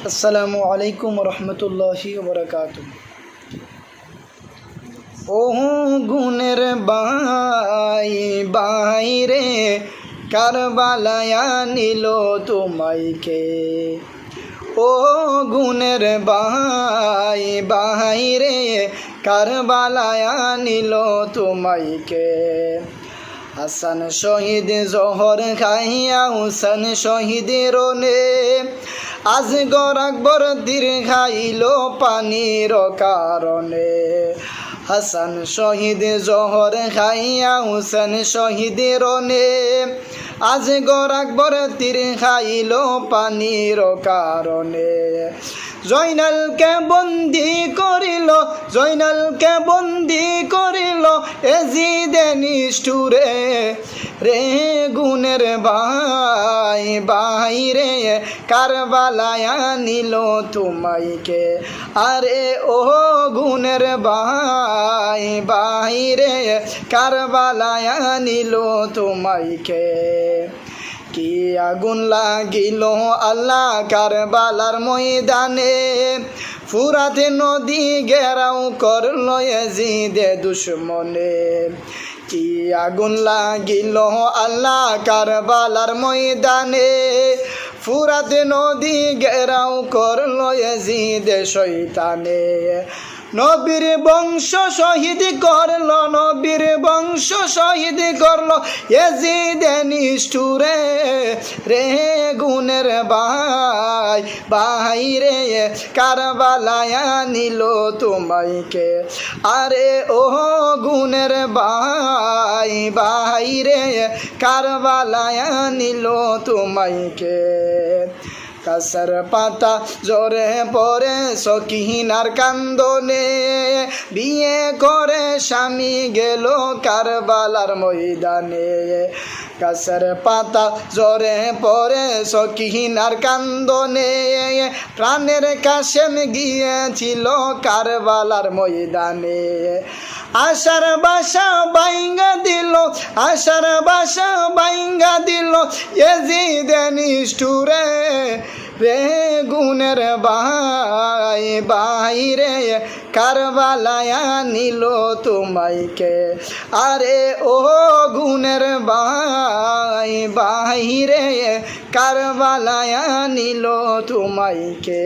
আসসালামু আলাইকুম রহমতুল্লাহি ওবরাকাতু। ও গুণের বাই বাইরে কারবালায়া নিল তোমাইকে। ও গুণের বাই বাইরে কারবালায়া নিল তোমাইকে। হাসান শহীদ জহর খাইয়া হুসেন শহীদ রনে আজগর আকবর দীর্ঘাইল পানির কারণে। হাসান শহীদ জহর খাইয়া হুসেন শহীদ রনে আজগর আকবর দীর্ঘাইল পানির কারণে। জয়নালকে বন্দি করিল, জয়নালকে বন্দি করিল এজিদে নিষ্ঠুরে। রে গুণের বাই বাইরে কারবালায়া নিল তোমাইকে। আরে ও গুণের বাই বাইরে কারবালায়া নিল তোমাইকে। কি আগুন লাগিল আল্লাহ কারবালার ময়দানে, ফুরাতে নদী ঘেরাও করল ইয়াজিদে দুশমনে। কি আগুন লাগিল আল্লাহ কারবালার ময়দানে, ফুরাতে নদী ঘেরাও করল ইয়াজিদে শয়তানে। নবীর বংশ শহীদ করল, নবীর বংশ শহীদ করল ইয়াজিদে নিষ্ঠুরে। রে গুণের বাই বাইরে কারবালায়া নিল তোমাইকে। আরে ও গুণের বাই বাইরে কারবালায়া নিল তোমাইকে। কাসার পাতা জোরে পরে সকিনার কান্দনে, বিয়ে করে স্বামী গেল কারবালার ময়দানে। কাসার পাতা জোরে পরে সকিনার কান্দনে, প্রাণের কাশেম গিয়েছিল কারবালার ময়দানে। আশার বাসা বাইঙ্গা দিল, আশার বাসা বাইঙ্গা দিল ইয়াজিদে নিষ্ঠুরে। রে গুণের বাই বাইরে কারবালায়া নিল তোমাইকে। আরে ও গুণের বাই বাইরে কারবালায়া নিল তোমাইকে।